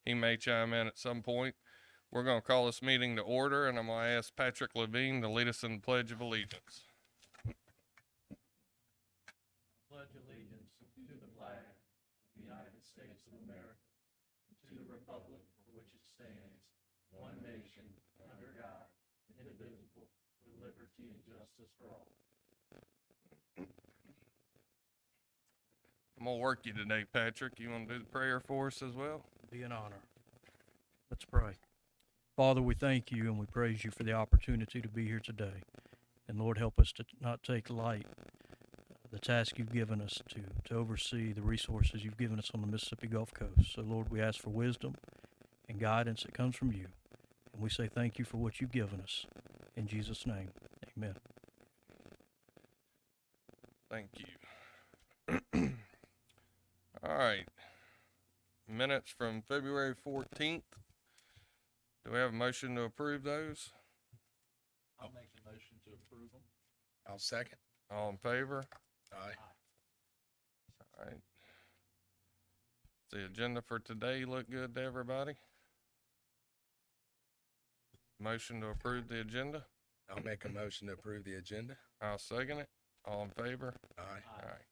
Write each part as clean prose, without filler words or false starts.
he may chime in at some point. We're going to call this meeting to order, and I'm going to ask Patrick Levine to lead us in the Pledge of Allegiance. Pledge allegiance to the flag of the United States of America, to the republic for which it stands, one nation, under God, indivisible, with liberty and justice for all. I'm going to work you today, Patrick. You want to do the prayer for us as well? Be an honor. Let's pray. Father, we thank you and we praise you for the opportunity to be here today. And Lord, help us to not take light the task you've given us to oversee the resources you've given us on the Mississippi Gulf Coast. So Lord, we ask for wisdom and guidance that comes from you. And we say thank you for what you've given us. In Jesus' name, amen. Thank you. All right. Minutes from February 14th. Do we have a motion to approve those? I'll make the motion to approve them. I'll second. All in favor? Aye. All right. Does the agenda for today look good to everybody? Motion to approve the agenda? I'll make a motion to approve the agenda. I'll second it. All in favor? Aye. Aye.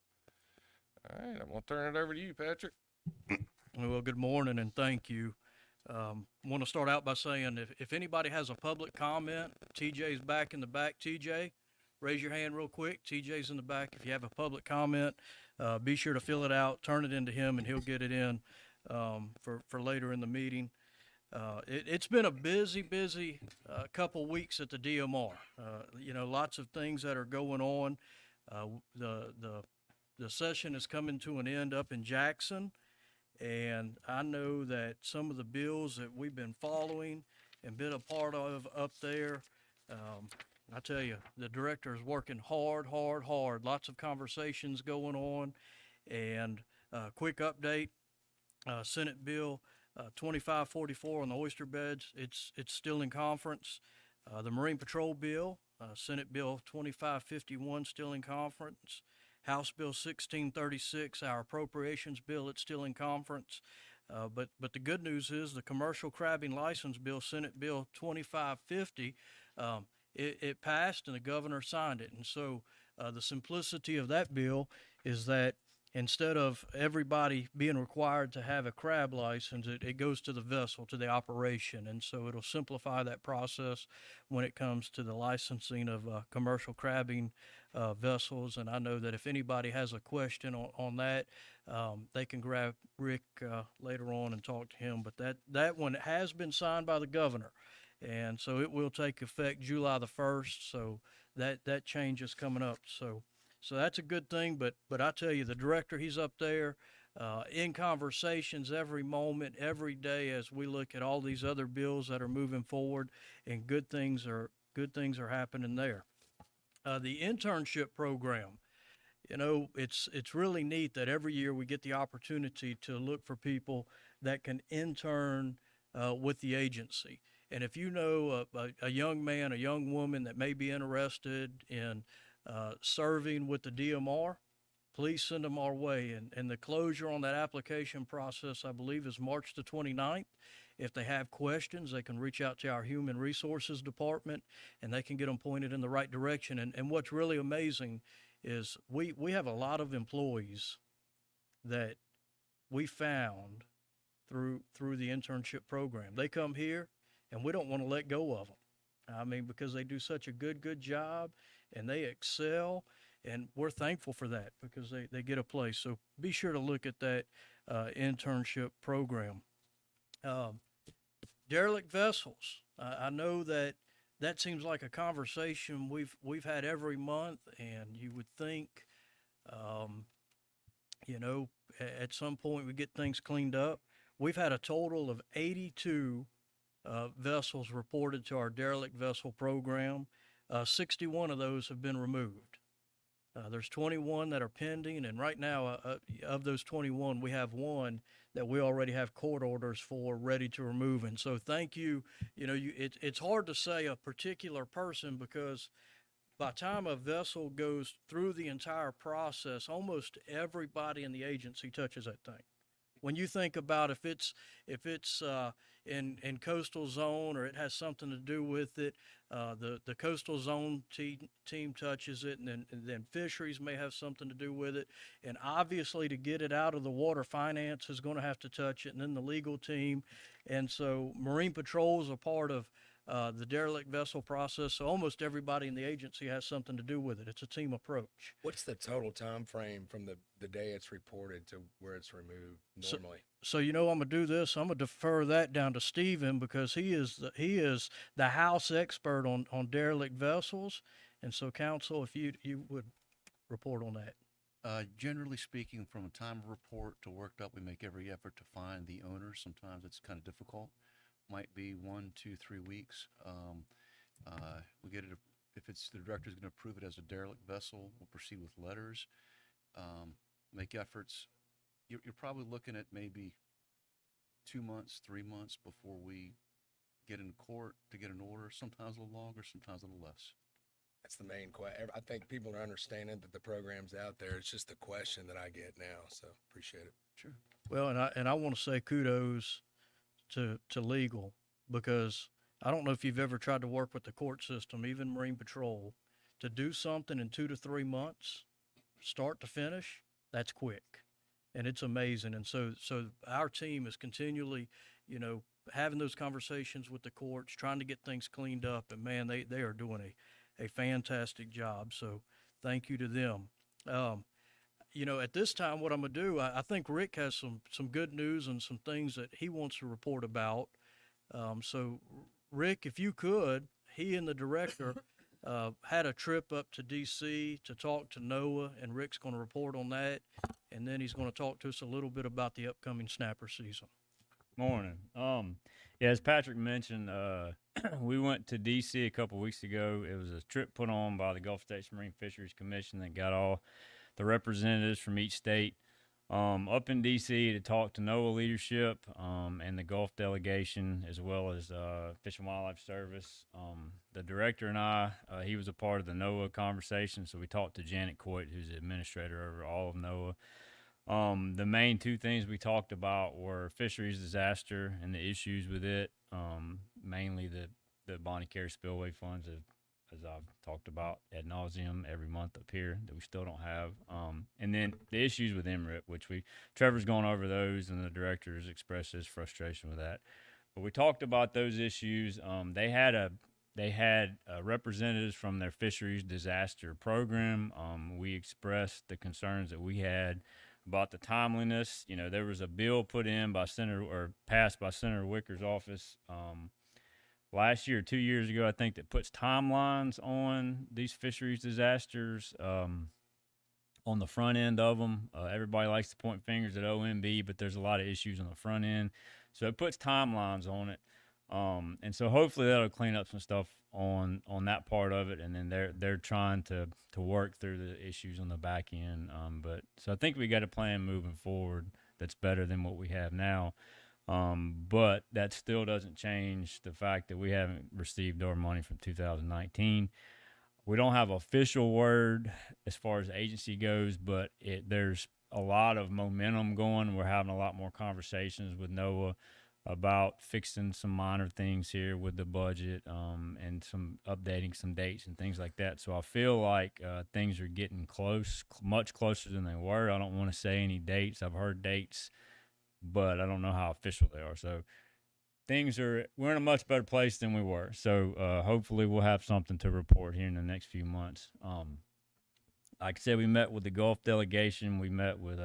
All right, I'm gonna turn it over to you, Patrick. Well, good morning and thank you. Want to start out by saying if anybody has a public comment, TJ's back in the back. TJ, raise your hand real quick. TJ's in the back. If you have a public comment, be sure to fill it out, turn it into him, and he'll get it in for later in the meeting. It's been a busy couple weeks at the DMR. Lots of things that are going on. The session is coming to an end up in Jackson, and I know that some of the bills that we've been following and been a part of up there, I tell you, the director is working hard. Lots of conversations going on, and quick update, Senate Bill 2544 on the oyster beds, it's still in conference. The Marine Patrol Bill, Senate Bill 2551, still in conference. House Bill 1636, our appropriations bill, it's still in conference. But the good news is the Commercial Crabbing License Bill, Senate Bill 2550, it passed and the governor signed it. And so the simplicity of that bill is that instead of everybody being required to have a crab license, it goes to the vessel, to the operation. And so it'll simplify that process when it comes to the licensing of commercial crabbing vessels. And I know that if anybody has a question on that, they can grab Rick later on and talk to him. But that one has been signed by the governor. And so it will take effect July the 1st. So that change is coming up. So that's a good thing, but I tell you, the director, he's up there in conversations every moment, every day as we look at all these other bills that are moving forward, and good things are happening there. The internship program, it's really neat that every year we get the opportunity to look for people that can intern with the agency. And if you know a young man, a young woman that may be interested in serving with the DMR, please send them our way. And the closure on that application process, I believe, is March the 29th. If they have questions, they can reach out to our Human Resources Department, and they can get them pointed in the right direction. And what's really amazing is we have a lot of employees that we found through the internship program. They come here, and we don't want to let go of them. I mean, because they do such a good job, and they excel, and we're thankful for that because they get a place. So be sure to look at that internship program. Derelict vessels. I know that seems like a conversation we've had every month, and you would think, at some point we get things cleaned up. We've had a total of 82 vessels reported to our derelict vessel program. 61 of those have been removed. There's 21 that are pending, and right now, of those 21, we have one that we already have court orders for, ready to remove. And so, thank you. It's hard to say a particular person because by the time a vessel goes through the entire process, almost everybody in the agency touches that thing. when you think about if it's in coastal zone or it has something to do with it, the coastal zone team touches it, and then fisheries may have something to do with it, and obviously to get it out of the water, finance is going to have to touch it, and then the legal team, and so Marine Patrol is a part of the derelict vessel process. So almost everybody in the agency has something to do with it. It's a team approach. What's the total time frame from the day it's reported to where it's removed normally? So I'm gonna do this. I'm gonna defer that down to Stephen because he is the house expert on derelict vessels. And so, counsel, if you would report on that. Generally speaking, from a time of report to worked up, we make every effort to find the owner. Sometimes it's kind of difficult. Might be 1, 2, 3 weeks. We get it if it's the director's going to approve it as a derelict vessel. We'll proceed with letters. Make efforts. You're probably looking at maybe 2 months, 3 months before we get into court to get an order. Sometimes a little longer, sometimes a little less. That's the main question. I think people are understanding that the program's out there. It's just the question that I get now. So appreciate it. Sure. Well, and I want to say kudos to legal, because I don't know if you've ever tried to work with the court system, even Marine Patrol, to do something in 2 to 3 months, start to finish. That's quick, and it's amazing. And so our team is continually, having those conversations with the courts, trying to get things cleaned up. And man, they are doing a fantastic job. So thank you to them. At this time, what I'm going to do, I think Rick has some good news and some things that he wants to report about. So, Rick, if you could, he and the director had a trip up to D.C. to talk to NOAA, and Rick's going to report on that. And then he's going to talk to us a little bit about the upcoming snapper season. Morning. Yeah, as Patrick mentioned, we went to D.C. a couple weeks ago. It was a trip put on by the Gulf States Marine Fisheries Commission that got all the representatives from each state up in D.C. to talk to NOAA leadership and the Gulf delegation, as well as Fish and Wildlife Service. The director and I, he was a part of the NOAA conversation, so we talked to Janet Coit, who's the administrator over all of NOAA. The main two things we talked about were fisheries disaster and the issues with it, mainly the Bonnie Carey spillway funds, as I've talked about ad nauseum every month up here that we still don't have. And then the issues with MRIP, which Trevor's gone over those, and the director has expressed his frustration with that. But we talked about those issues. They had representatives from their fisheries disaster program. We expressed the concerns that we had about the timeliness. There was a bill put in by passed by Senator Wicker's office last year, 2 years ago, I think, that puts timelines on these fisheries disasters on the front end of them. Everybody likes to point fingers at OMB, but there's a lot of issues on the front end. So it puts timelines on it. And so hopefully that'll clean up some stuff on that part of it. And then they're trying to work through the issues on the back end. So I think we got a plan moving forward that's better than what we have now. But that still doesn't change the fact that we haven't received our money from 2019. We don't have official word as far as the agency goes, but there's a lot of momentum going. We're having a lot more conversations with NOAA about fixing some minor things here with the budget, and some updating some dates and things like that. So I feel like things are getting close, much closer than they were. I don't want to say any dates. I've heard dates, but I don't know how official they are. So we're in a much better place than we were. So hopefully we'll have something to report here in the next few months. Like I said, we met with the Gulf delegation. We met with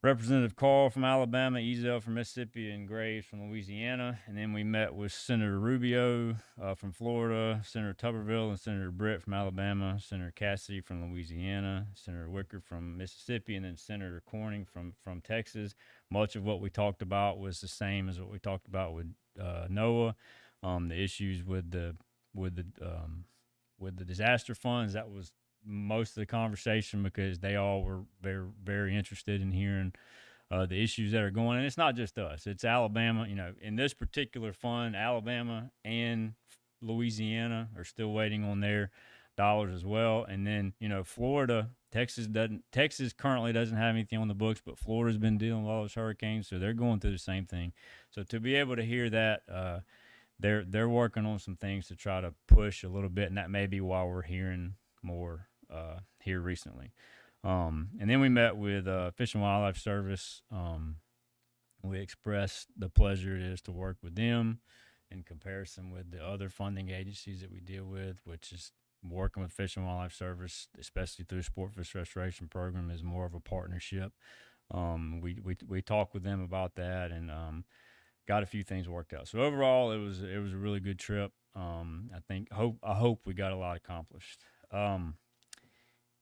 Representative Carl from Alabama, Ezel from Mississippi, and Graves from Louisiana. And then we met with Senator Rubio from Florida, Senator Tuberville and Senator Britt from Alabama, Senator Cassidy from Louisiana, Senator Wicker from Mississippi, and then Senator Corning from Texas. Much of what we talked about was the same as what we talked about with NOAA. The issues with the disaster funds, that was most of the conversation, because they all were very, very interested in hearing the issues that are going on. And it's not just us, it's Alabama. In this particular fund, Alabama and Louisiana are still waiting on their as well. And then, Florida, Texas currently doesn't have anything on the books, but Florida's been dealing with all those hurricanes, so they're going through the same thing. So to be able to hear that, they're working on some things to try to push a little bit, and that may be why we're hearing more here recently. And then we met with Fish and Wildlife Service. We expressed the pleasure it is to work with them in comparison with the other funding agencies that we deal with, which is working with Fish and Wildlife Service, especially through the Sport Fish Restoration Program, is more of a partnership. We talked with them about that and got a few things worked out. So overall, it was a really good trip. I hope we got a lot accomplished.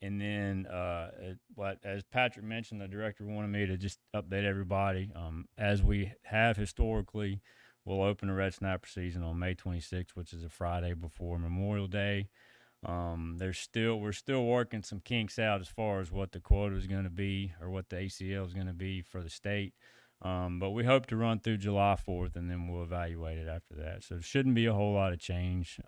And then, as Patrick mentioned, the director wanted me to just update everybody. As we have historically, we'll open the red snapper season on May 26th, which is a Friday before Memorial Day. We're still working some kinks out as far as what the quota is going to be or what the ACL is going to be for the state. But we hope to run through July 4th, and then we'll evaluate it after that. So it shouldn't be a whole lot of change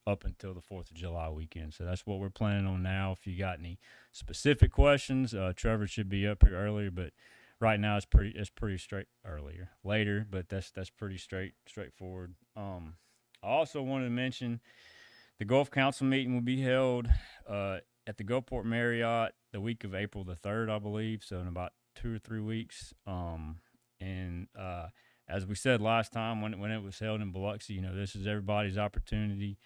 up until the 4th of July weekend. So that's what we're planning on now. If you got any specific questions, Trevor should be up here earlier, but right now it's pretty straight later, but that's pretty straightforward. I also wanted to mention the Gulf Council meeting will be held at the Gulfport Marriott the week of April the 3rd, I believe, so in about 2 or 3 weeks. As we said last time when it was held in Biloxi, this is everybody's opportunity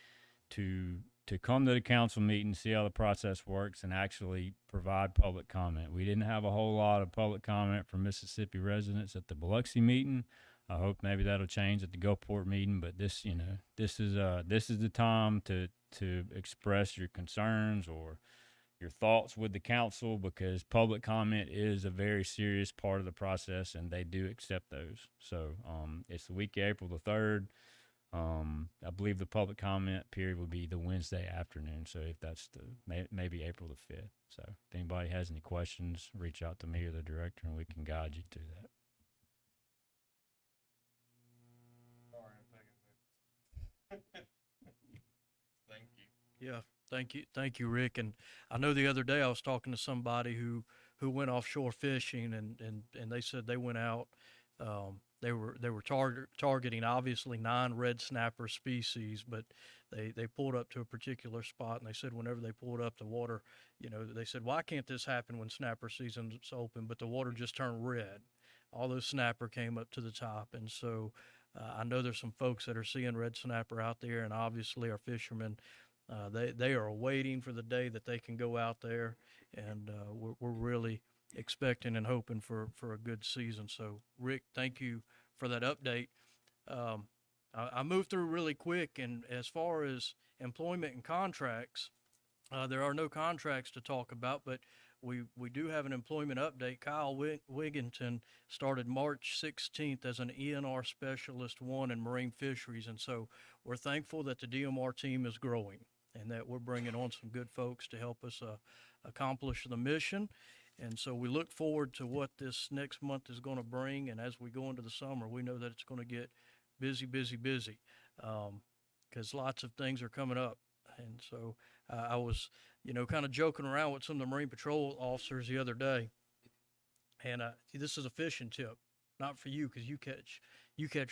to come to the council meeting, see how the process works, and actually provide public comment. We didn't have a whole lot of public comment from Mississippi residents at the Biloxi meeting. I hope maybe that'll change at the Gulfport meeting, but this is the time to express your concerns or your thoughts with the council, because public comment is a very serious part of the process, and they do accept those. So it's the week of April the 3rd. I believe the public comment period will be the Wednesday afternoon. So if that's maybe April the 5th. So if anybody has any questions, reach out to me or the director, and we can guide you to that. Thank you. Yeah, thank you, Rick. And I know the other day I was talking to somebody who went offshore fishing, and they said they went out. They were targeting obviously 9 red snapper species, but they pulled up to a particular spot, and they said whenever they pulled up, the water, they said, why can't this happen when snapper season's open? But the water just turned red. All those snapper came up to the top, and so I know there's some folks that are seeing red snapper out there, and obviously our fishermen, they are waiting for the day that they can go out there, and we're really expecting and hoping for a good season. So Rick, thank you for that update. I moved through really quick, and as far as employment and contracts, there are no contracts to talk about, but we do have an employment update. Kyle Wigginton started March 16th as an ENR Specialist 1 in Marine Fisheries, and so we're thankful that the DMR team is growing and that we're bringing on some good folks to help us accomplish the mission. And so we look forward to what this next month is going to bring. And as we go into the summer, we know that it's going to get busy, because lots of things are coming up. And so I was, kind of joking around with some of the Marine Patrol officers the other day. And this is a fishing tip, not for you, because you catch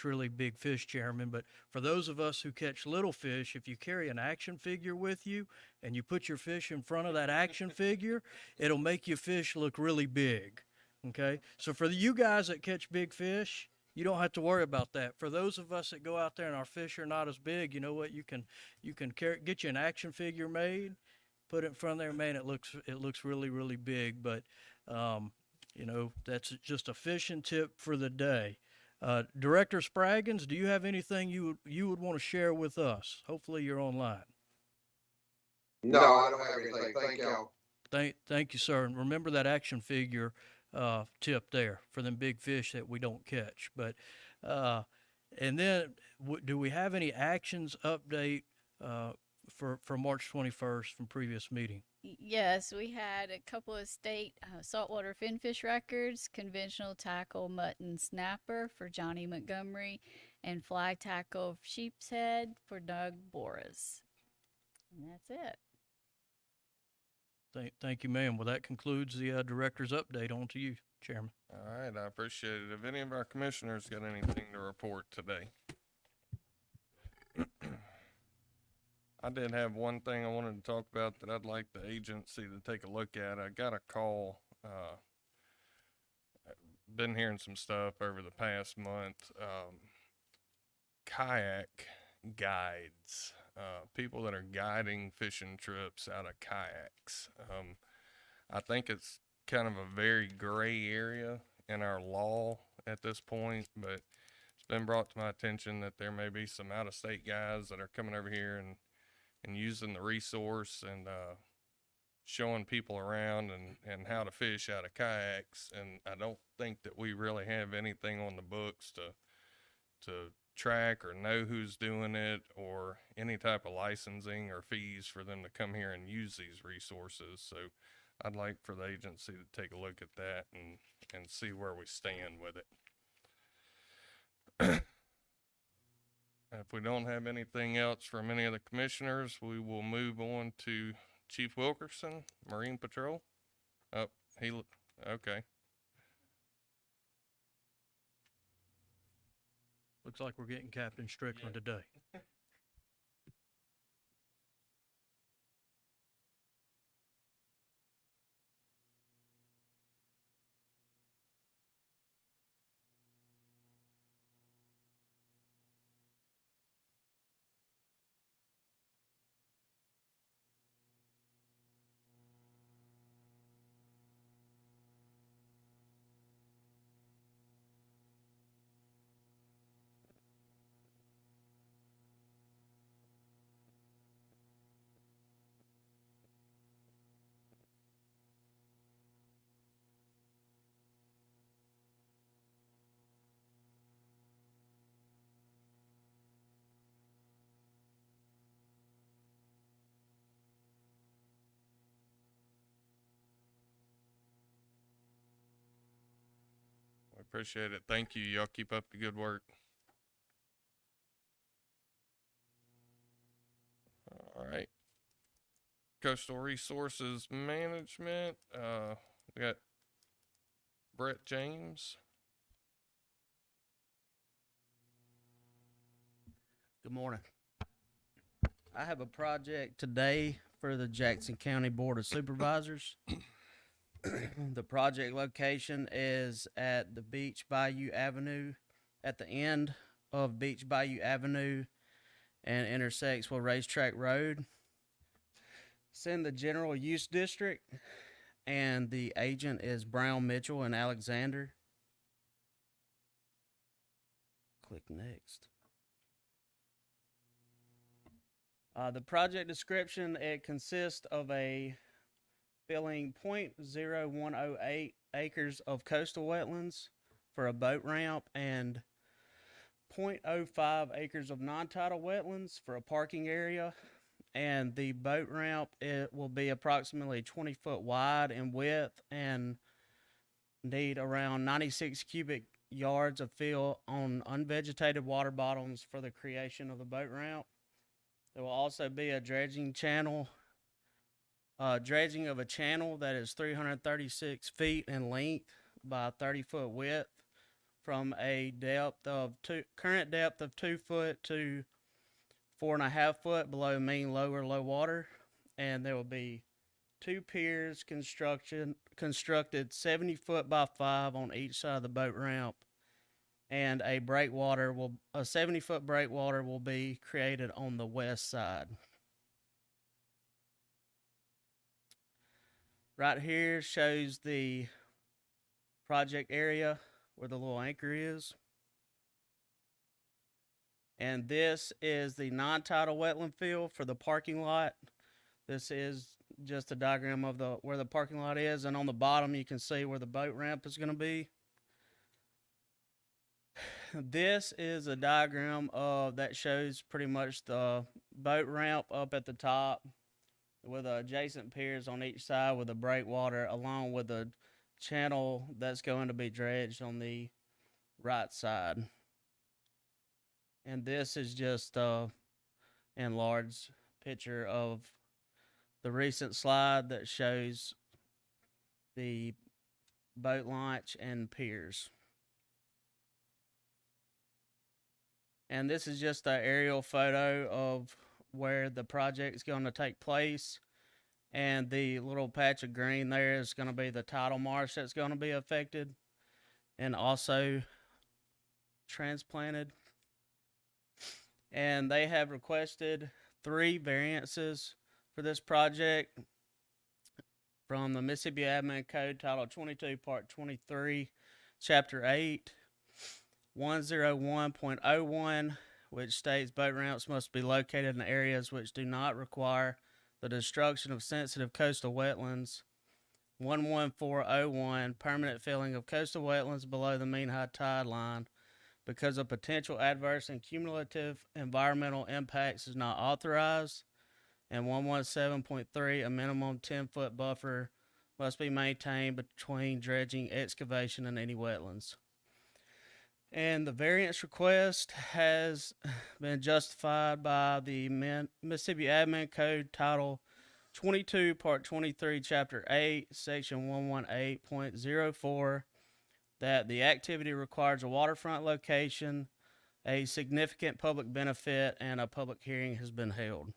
really big fish, Chairman. But for those of us who catch little fish, if you carry an action figure with you and you put your fish in front of that action figure, it'll make your fish look really big. Okay? So for you guys that catch big fish, you don't have to worry about that. For those of us that go out there and our fish are not as big, you know what? You can get you an action figure made, put it in front of there, man. It looks really, really big. But that's just a fishing tip for the day. Director Spraggins, do you have anything you would want to share with us? Hopefully you're online. No, I don't have anything. Thank y'all. Thank you, sir. And remember that action figure tip there for them big fish that we don't catch. But and then do we have any actions update for March 21st from previous meeting? Yes, we had a couple of state saltwater finfish records, conventional tackle mutton snapper for Johnny Montgomery, and fly tackle sheep's head for Doug Boris. And that's it. Thank you, ma'am. Well, that concludes the director's update. On to you, Chairman. All right, I appreciate it. Have any of our commissioners got anything to report today? I did have one thing I wanted to talk about that I'd like the agency to take a look at. I got a call, been hearing some stuff over the past month, kayak guides, people that are guiding fishing trips out of kayaks. I think it's kind of a very gray area in our law at this point, but it's been brought to my attention that there may be some out-of-state guys that are coming over here and using the resource and showing people around and how to fish out of kayaks. And I don't think that we really have anything on the books to track or know who's doing it or any type of licensing or fees for them to come here and use these resources. So I'd like for the agency to take a look at that and see where we stand with it. If we don't have anything else from any of the commissioners, we will move on to Chief Wilkerson, Marine Patrol. Oh, okay. Looks like we're getting Captain Strickland today. We appreciate it. Thank you. Y'all keep up the good work. All right. Coastal Resources Management. We got Brett James. Good morning. I have a project today for the Jackson County Board of Supervisors. The project location is at the Beach Bayou Avenue, at the end of Beach Bayou Avenue and intersects with Racetrack Road. It's in the general use district, and the agent is Brown, Mitchell, and Alexander. Click next. The project description, it consists of a filling 0.0108 acres of coastal wetlands for a boat ramp and 0.05 acres of non-tidal wetlands for a parking area. And the boat ramp, it will be approximately 20 foot wide in width and need around 96 cubic yards of fill on unvegetated water bottoms for the creation of the boat ramp. There will also be a dredging channel, dredging of a channel that is 336 feet in length by 30 foot width from a depth of current depth of 2 foot to 4.5 foot below mean low water. And there will be 2 piers constructed 70 foot by 5 on each side of the boat ramp. And a 70 foot breakwater will be created on the west side. Right here shows the project area where the little anchor is. And this is the non-tidal wetland field for the parking lot. This is just a diagram of where the parking lot is, and on the bottom you can see where the boat ramp is going to be. This is a diagram that shows pretty much the boat ramp up at the top with adjacent piers on each side with a breakwater, along with a channel that's going to be dredged on the right side. And this is just enlarged picture of the recent slide that shows the boat launch and piers. And this is just an aerial photo of where the project is going to take place. And the little patch of green there is going to be the tidal marsh that's going to be affected and also transplanted. And they have requested 3 variances for this project from the Mississippi Admin Code, Title 22, Part 23, Chapter 8, 101.01, which states boat ramps must be located in areas which do not require the destruction of sensitive coastal wetlands. 114.01, permanent filling of coastal wetlands below the mean high tide line because of potential adverse and cumulative environmental impacts is not authorized. And 117.3, a minimum 10-foot buffer must be maintained between dredging, excavation, and any wetlands. And the variance request has been justified by the Mississippi Admin Code, Title 22, Part 23, Chapter 8, Section 118.04, that the activity requires a waterfront location, a significant public benefit, and a public hearing has been held.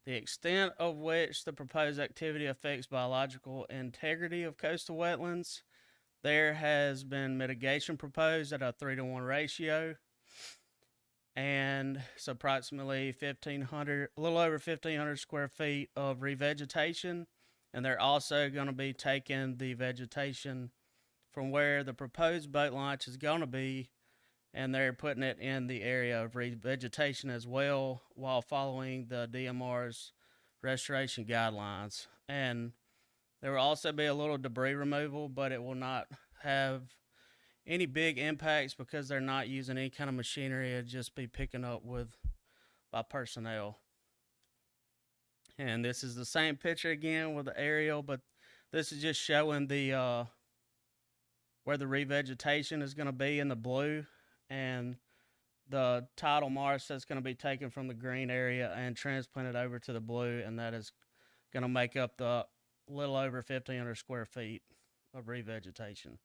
The extent of which the proposed activity affects biological integrity of coastal wetlands, there has been mitigation proposed at a 3-to-1 ratio, and it's approximately a little over 1,500 square feet of revegetation, and they're also going to be taking the vegetation from where the proposed boat launch is going to be, and they're putting it in the area of revegetation as well while following the DMR's restoration guidelines. And there will also be a little debris removal, but it will not have any big impacts because they're not using any kind of machinery. It'll just be picking up by personnel. And this is the same picture again with the aerial, but this is just showing the where the revegetation is going to be in the blue, and the tidal marsh that's going to be taken from the green area and transplanted over to the blue, and that is going to make up the little over 1,500 square feet of revegetation.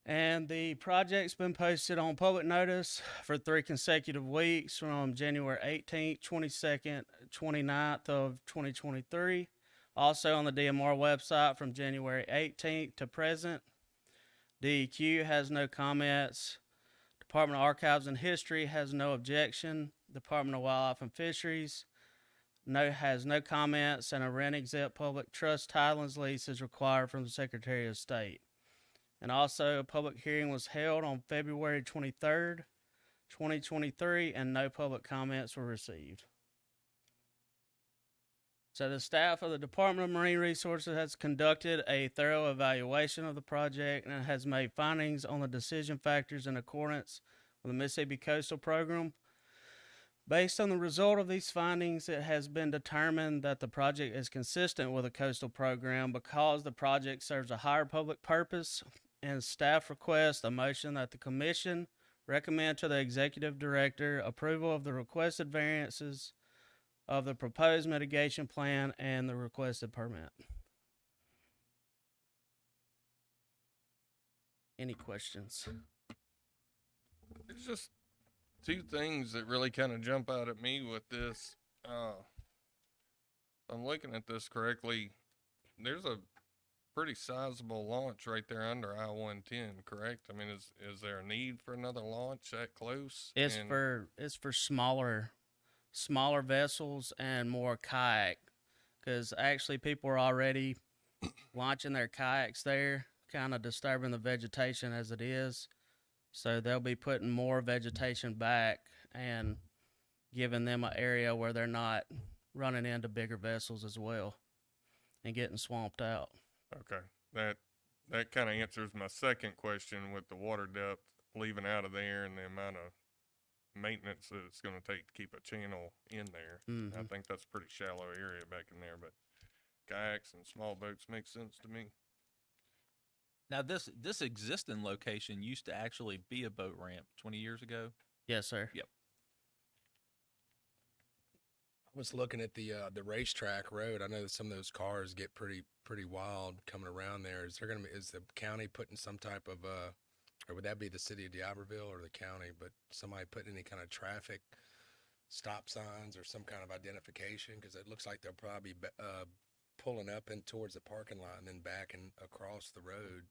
And the project's been posted on public notice for 3 consecutive weeks from January 18th, 22nd, 29th of 2023. Also on the DMR website from January 18th to present. DEQ has no comments. Department of Archives and History has no objection. Department of Wildlife and Fisheries has no comments, and a rent-exempt public trust tidelands lease is required from the Secretary of State. And also, a public hearing was held on February 23rd, 2023, and no public comments were received. So the staff of the Department of Marine Resources has conducted a thorough evaluation of the project and has made findings on the decision factors in accordance with the Mississippi Coastal Program. Based on the result of these findings, it has been determined that the project is consistent with the coastal program because the project serves a higher public purpose, and staff request a motion that the commission recommend to the executive director approval of the requested variances of the proposed mitigation plan and the requested permit. Any questions? There's just 2 things that really kind of jump out at me with this. I'm looking at this correctly. There's a pretty sizable launch right there under I-110, correct? I mean, is there a need for another launch that close? It's for smaller vessels and more kayak, because actually people are already launching their kayaks there, kind of disturbing the vegetation as it is. So they'll be putting more vegetation back and giving them an area where they're not running into bigger vessels as well and getting swamped out. Okay, that kind of answers my second question with the water depth leaving out of there and the amount of maintenance that it's going to take to keep a channel in there. I think that's a pretty shallow area back in there, but kayaks and small boats make sense to me. Now, this existing location used to actually be a boat ramp 20 years ago. Yes, sir. Yep. I was looking at the racetrack road. I know that some of those cars get pretty wild coming around there. Is the county putting some type of or would that be the city of D'Iberville or the county? But somebody putting any kind of traffic stop signs or some kind of identification? Because it looks like they'll probably be pulling up and towards the parking lot and then backing across the road.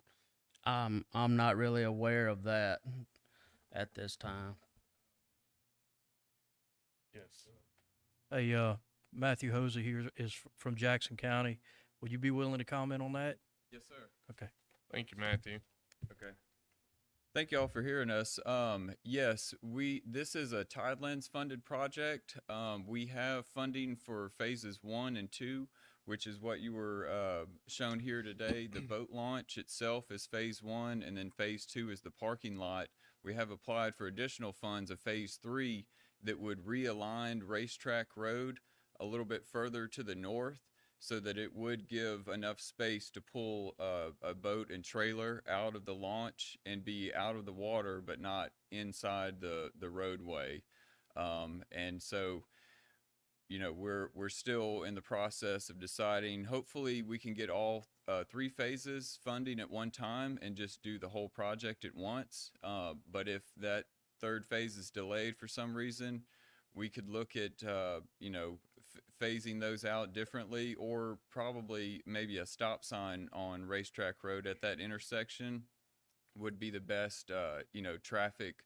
I'm not really aware of that at this time. Yes. Hey, Matthew Hosey here is from Jackson County. Would you be willing to comment on that? Yes, sir. Okay. Thank you, Matthew. Okay. Thank y'all for hearing us. Yes, this is a Tidelands funded project. We have funding for phases 1 and 2, which is what you were shown here today. The boat launch itself is phase 1, and then phase 2 is the parking lot. We have applied for additional funds of phase 3 that would realign Racetrack Road a little bit further to the north, so that it would give enough space to pull a boat and trailer out of the launch and be out of the water, but not inside the roadway. And so, you know, we're still in the process of deciding. Hopefully we can get all 3 phases funding at one time and just do the whole project at once. But if that 3rd phase is delayed for some reason, we could look at, you know, phasing those out differently, or probably maybe a stop sign on Racetrack Road at that intersection would be the best, you know, traffic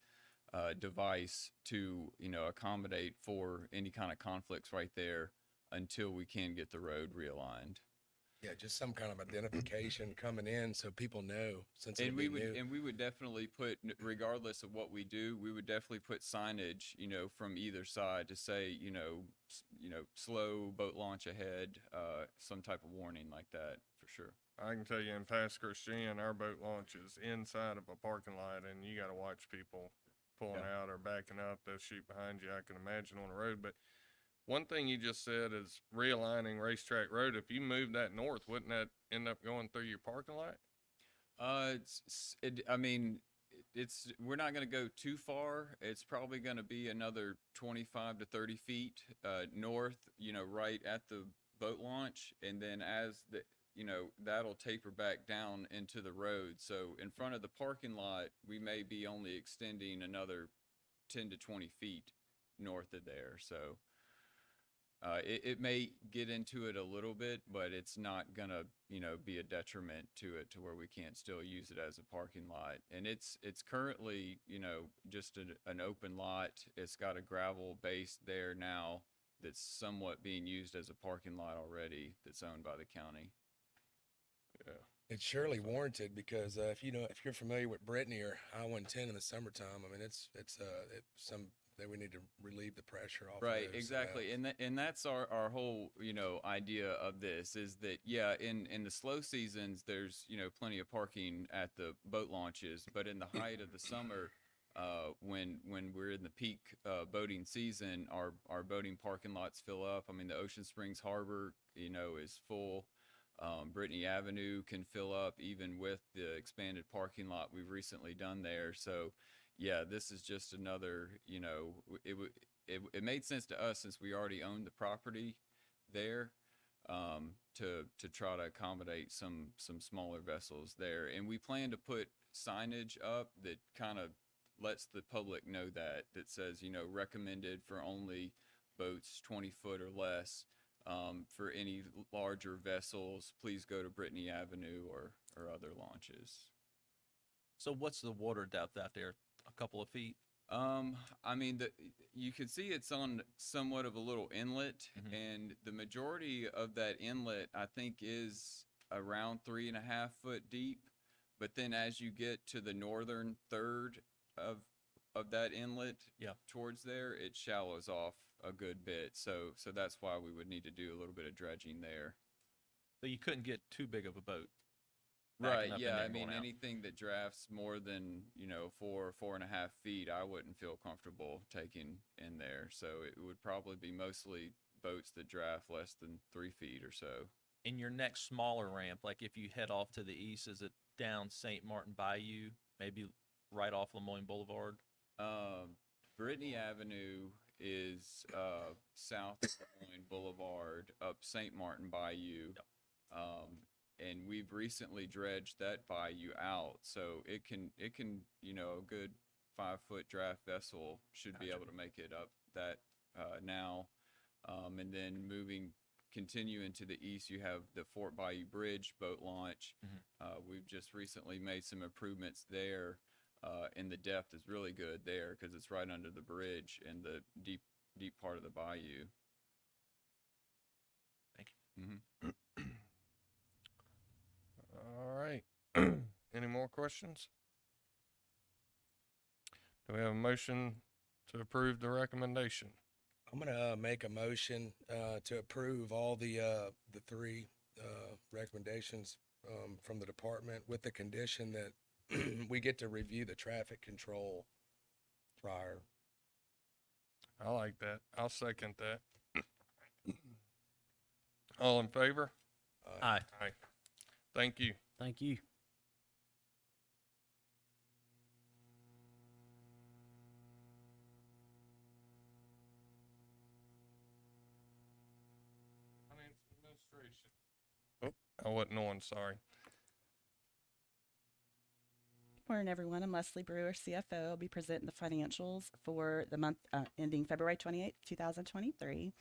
device to, you know, accommodate for any kind of conflicts right there until we can get the road realigned. Yeah, just some kind of identification coming in so people know. Since And it'll we be would, new. and we would definitely put, regardless of what we do, we would definitely put signage, you know, from either side to say, you know, slow boat launch ahead, some type of warning like that for sure. I can tell you in Pass Christian, our boat launch is inside of a parking lot, and you got to watch people pulling out or backing up. They'll shoot behind you, I can imagine, on the road. But one thing you just said is realigning Racetrack Road. If you move that north, wouldn't that end up going through your parking lot? I mean, we're not going to go too far. It's probably going to be another 25 to 30 feet north, you know, right at the boat launch. And then as the, you know, that'll taper back down into the road. So in front of the parking lot, we may be only extending another 10 to 20 feet north of there. So it may get into it a little bit, but it's not gonna, you know, be a detriment to it to where we can't still use it as a parking lot. And it's currently, you know, just an open lot. It's got a gravel base there now that's somewhat being used as a parking lot already, that's owned by the county. Yeah. It's surely warranted because if you're familiar with Brittany or I-110 in the summertime, I mean it's that we need to relieve the pressure off. Right, of those, exactly. And that's our whole, you know, idea of this is that, yeah, in the slow seasons, there's, you know, plenty of parking at the boat launches, but in the height of the summer, when we're in the peak boating season, our boating parking lots fill up. I mean, the Ocean Springs Harbor, you know, is full. Brittany Avenue can fill up even with the expanded parking lot we've recently done there. So, yeah, this is just another, you know, it made sense to us since we already owned the property there, to try to accommodate some smaller vessels there. And we plan to put signage up that kind of lets the public know that says, you know, recommended for only boats 20 foot or less. For any larger vessels, please go to Brittany Avenue or other launches. So what's the water depth out there? A couple of feet? I mean, you can see it's on somewhat of a little inlet, Mhm. and the majority of that inlet, I think, is around 3.5 foot deep. But then as you get to the northern third of that inlet, Yeah. towards there, it shallows off a good bit. So that's why we would need to do a little bit of dredging there. So you couldn't get too big of a boat. Right, backing up and yeah, then I mean, going out. anything that drafts more than, you know, 4.5 feet, I wouldn't feel comfortable taking in there. So it would probably be mostly boats that draft less than 3 feet or so. In your next smaller ramp, like if you head off to the east, is it down St. Martin Bayou, maybe right off Lemoyne Boulevard? Brittany Avenue is south of Lemoyne Boulevard up St. Martin Bayou. And we've recently dredged that bayou out, so it can a good 5-foot draft vessel should be able to make it up that now. And then continuing to the east, you have the Fort Bayou Bridge boat launch. We've just recently made some improvements there, and the depth is really good there because it's right under the bridge in the deep part of the bayou. Thank you. All right. Any more questions? Do we have a motion to approve the recommendation? I'm gonna make a motion to approve all the 3 recommendations from the department with the condition that we get to review the traffic control prior. I like that. I'll second that. All in favor? Aye. Aye. Thank you. Thank you. Finance Administration. Oh, I wasn't on, sorry. Morning, everyone. I'm Leslie Brewer, CFO. I'll be presenting the financials for the month ending February 28th, 2023.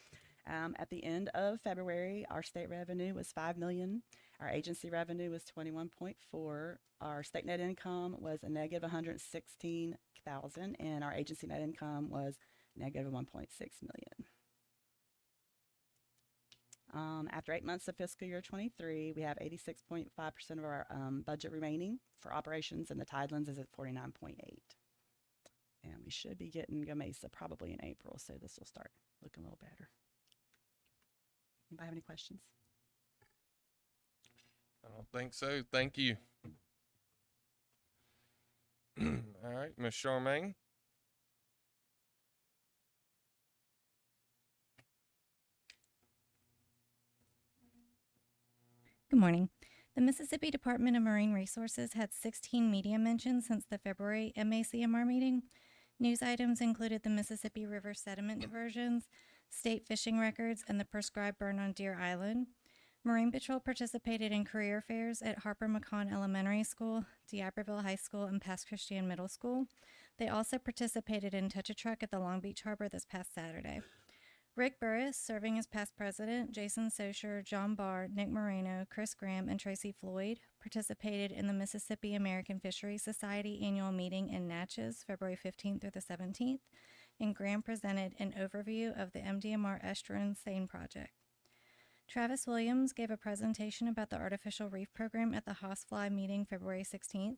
At the end of February, our state revenue was $5 million. Our agency revenue was $21.4. Our state net income was a negative $116,000, and our agency net income was negative $1.6 million. After 8 months of fiscal year 23, we have 86.5% of our budget remaining for operations, and the Tidelands is at 49.8. And we should be getting Gamesa probably in April, so this will start looking a little better. Anybody have any questions? I don't think so. Thank you. All right, Ms. Charmaine. Good morning. The Mississippi Department of Marine Resources had 16 media mentions since the February MACMR meeting. News items included the Mississippi River sediment diversions, state fishing records, and the prescribed burn on Deer Island. Marine Patrol participated in career fairs at Harper McCon Elementary School, D'Iberville High School, and Pass Christian Middle School. They also participated in Touch a Truck at the Long Beach Harbor this past Saturday. Rick Burris, serving as past president, Jason Socher, John Barr, Nick Moreno, Chris Graham, and Tracy Floyd participated in the Mississippi American Fisheries Society annual meeting in Natchez, February 15th through the 17th, and Graham presented an overview of the MDMR Estuarine Seine Project. Travis Williams gave a presentation about the Artificial Reef Program at the Horsefly meeting February 16th.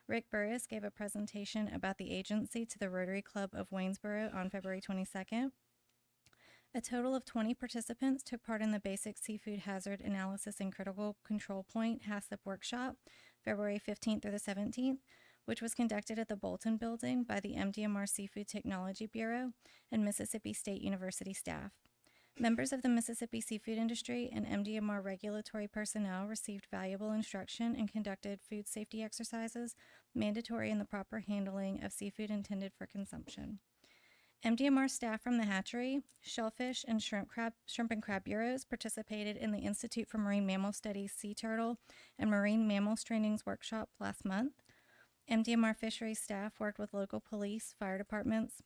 Rick Burris gave a presentation about the agency to the Rotary Club of Waynesboro on February 22nd. A total of 20 participants took part in the Basic Seafood Hazard Analysis and Critical Control Point HACCP workshop, February 15th through the 17th, which was conducted at the Bolton Building by the MDMR Seafood Technology Bureau and Mississippi State University staff. Members of the Mississippi seafood industry and MDMR regulatory personnel received valuable instruction and conducted food safety exercises mandatory in the proper handling of seafood intended for consumption. MDMR staff from the hatchery, shellfish, and shrimp and crab bureaus participated in the Institute for Marine Mammal Studies Sea Turtle and Marine Mammal Trainings workshop last month. MDMR fisheries staff worked with local police, fire departments,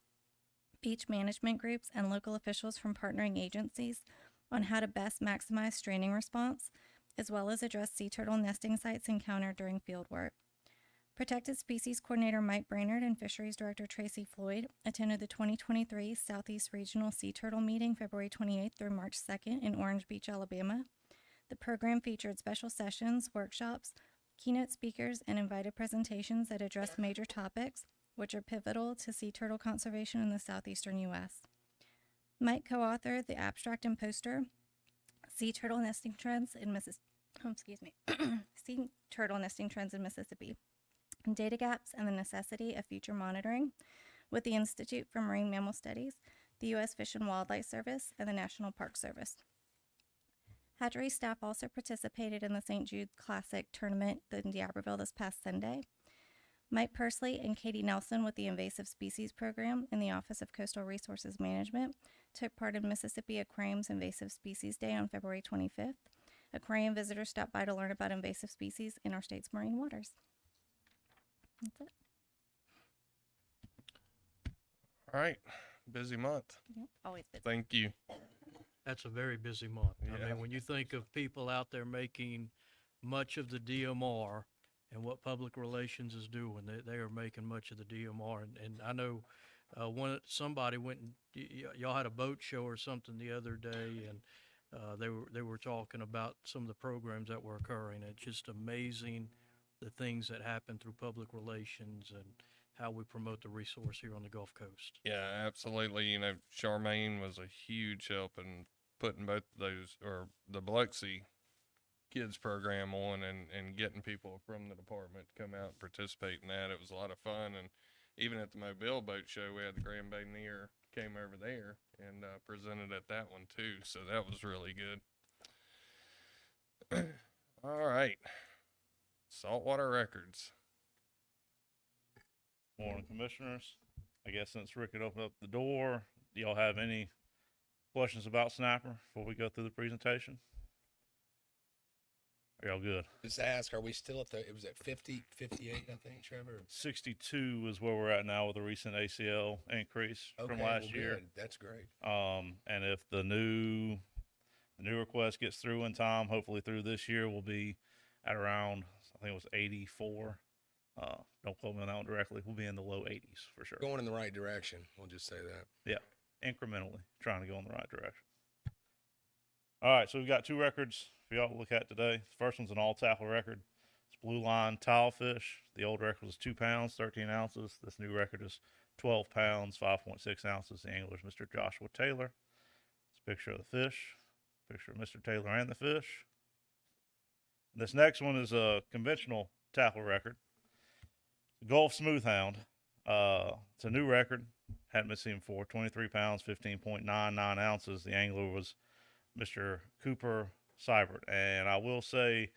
beach management groups, and local officials from partnering agencies on how to best maximize straining response, as well as address sea turtle nesting sites encountered during field work. Protected Species Coordinator Mike Brainerd and Fisheries Director Tracy Floyd attended the 2023 Southeast Regional Sea Turtle Meeting February 28th through March 2nd in Orange Beach, Alabama. The program featured special sessions, workshops, keynote speakers, and invited presentations that addressed major topics, which are pivotal to sea turtle conservation in the southeastern U.S. Mike co-authored the abstract and poster, Sea Turtle Nesting Trends in Sea Turtle Nesting Trends in Mississippi, Data Gaps and the Necessity of Future Monitoring, with the Institute for Marine Mammal Studies, the U.S. Fish and Wildlife Service, and the National Park Service. Hatchery staff also participated in the St. Jude Classic tournament in D'Iberville this past Sunday. Mike Persley and Katie Nelson with the Invasive Species Program in the Office of Coastal Resources Management took part in Mississippi Aquarium's Invasive Species Day on February 25th. Aquarium visitors stopped by to learn about invasive species in our state's marine waters. That's it. All right. Busy month. Yep, always busy. Thank you. That's a very busy month. I Yeah. mean, when you think of people out there making much of the DMR and what public relations is doing, they are making much of the DMR. And I know somebody went and y'all had a boat show or something the other day, and they were talking about some of the programs that were occurring. It's just amazing the things that happen through public relations and how we promote the resource here on the Gulf Coast. Yeah, absolutely. You know, Charmaine was a huge help in putting both of those, or the Biloxi kids program on, and getting people from the department to come out and participate in that. It was a lot of fun. And even at the Mobile Boat Show, we had the Grand Bay Near came over there and presented at that one too. So that was really good. All right. Saltwater records. Morning, Commissioners. I guess since Rick had opened up the door, do y'all have any questions about Snapper before we go through the presentation? Are y'all good? Just ask, are we still at it was at 50, 58, I think, Trevor? 62 is where we're at now with the recent ACL increase from Okay, last well, year. good. That's great. And if the new request gets through in time, hopefully through this year, we'll be at around, I think it was 84. Don't quote me on that one directly. We'll be in the low 80s for sure. Going in the right direction. We'll just say that. Yeah, incrementally trying to go in the right direction. All right, so we've got two records for y'all to look at today. The first one's an all tackle record. It's blue line tilefish. The old record was 2 pounds, 13 ounces. This new record is 12 pounds, 5.6 ounces. The angler is Mr. Joshua Taylor. It's a picture of the fish, picture of Mr. Taylor and the fish. This next one is a conventional tackle record. Gulf Smoothhound. It's a new record. Hadn't been seen before. 23 pounds, 15.99 ounces. The angler was Mr. Cooper Seibert. And I will say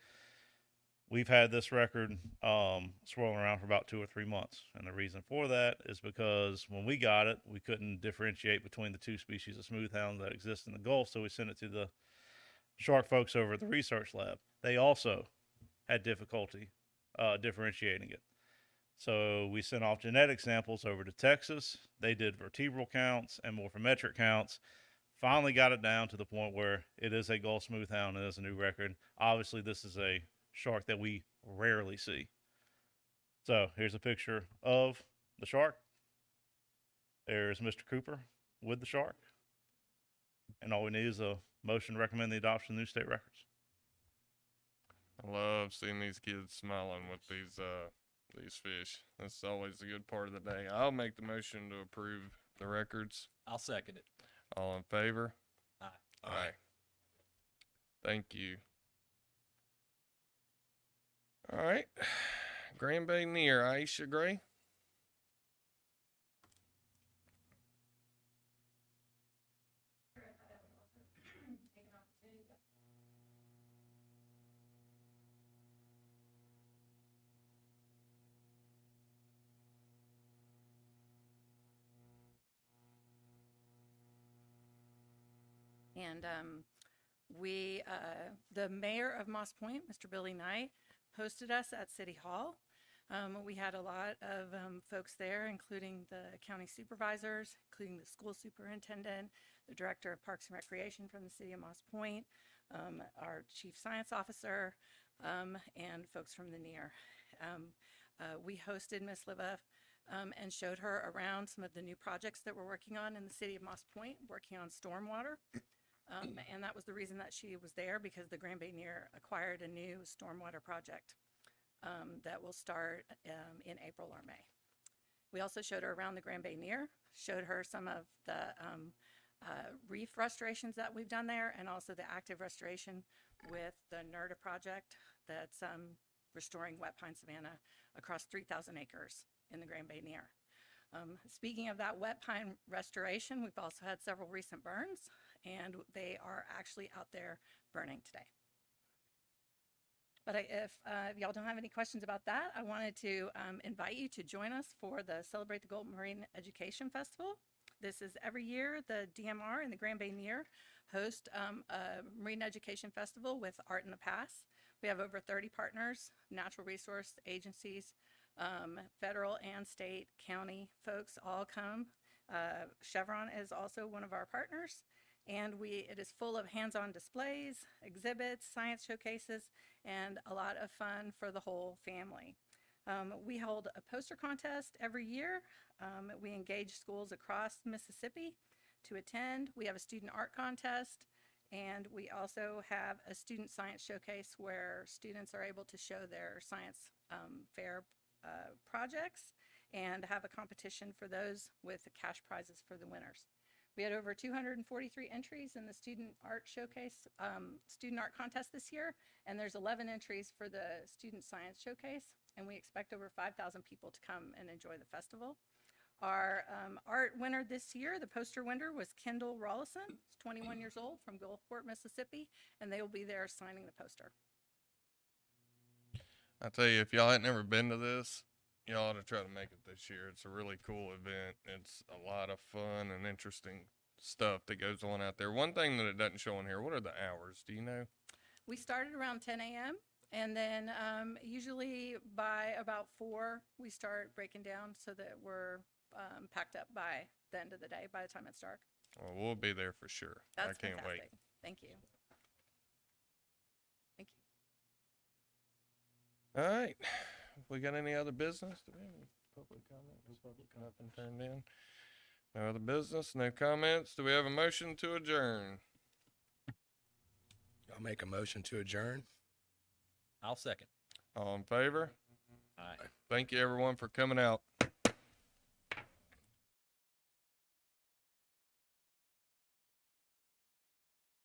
we've had this record swirling around for about 2 or 3 months. And the reason for that is because when we got it, we couldn't differentiate between the two species of smoothhound that exist in the Gulf. So we sent it to the shark folks over at the research lab. They also had difficulty differentiating it. So we sent off genetic samples over to Texas. They did vertebral counts and morphometric counts. Finally got it down to the point where it is a Gulf Smoothhound and is a new record. Obviously, this is a shark that we rarely see. So here's a picture of the shark. There's Mr. Cooper with the shark. And all we need is a motion to recommend the adoption of new state records. I love seeing these kids smiling with these fish. That's always a good part of the day. I'll make the motion to approve the records. I'll second it. All in favor? Aye. Aye. Thank you. All right. Grand Bay Near, Aisha Gray. And the mayor of Moss Point, Mr. Billy Knight, hosted us at City Hall. We had a lot of folks there, including the county supervisors, including the school superintendent, the director of Parks and Recreation from the city of Moss Point, our chief science officer, and folks from the NEAR. We hosted Ms. Liva and showed her around some of the new projects that we're working on in the city of Moss Point, working on stormwater. And that was the reason that she was there, because the Grand Bay Near acquired a new stormwater project that will start in April or May. We also showed her around the Grand Bay Near, showed her some of the reef restorations that we've done there, and also the active restoration with the NERDA project that's restoring wet pine savanna across 3,000 acres in the Grand Bay Near. Speaking of that wet pine restoration, we've also had several recent burns, and they are actually out there burning today. But if y'all don't have any questions about that, I wanted to invite you to join us for the Celebrate the Golden Marine Education Festival. This is every year the DMR and the Grand Bay Near host a Marine Education Festival with Art in the Pass. We have over 30 partners, natural resource agencies, federal and state, county folks all come. Chevron is also one of our partners. And it is full of hands-on displays, exhibits, science showcases, and a lot of fun for the whole family. We hold a poster contest every year. We engage schools across Mississippi to attend. We have a student art contest, and we also have a student science showcase where students are able to show their science fair projects and have a competition for those with cash prizes for the winners. We had over 243 entries in the student art showcase, student art contest this year, and there's 11 entries for the student science showcase, and we expect over 5,000 people to come and enjoy the festival. Our art winner this year, the poster winner, was Kendall Rollison. He's 21 years old from Gulfport, Mississippi, and they will be there signing the poster. I tell you, if y'all ain't never been to this, y'all ought to try to make it this year. It's a really cool event. It's a lot of fun and interesting stuff that goes on out there. One thing that it doesn't show in here, what are the hours? Do you know? We started around 10 a.m. and then usually by about 4, we start breaking down so that we're packed up by the end of the day, by the time it's dark. Well, we'll be there for sure. That's I can't fantastic. wait. Thank you. Thank you. All right. We got any other business? Do we have any public comment? Nothing turned in. No other business, no comments. Do we have a motion to adjourn? I'll make a motion to adjourn. I'll second. All in favor? Aye. Thank you everyone for coming out.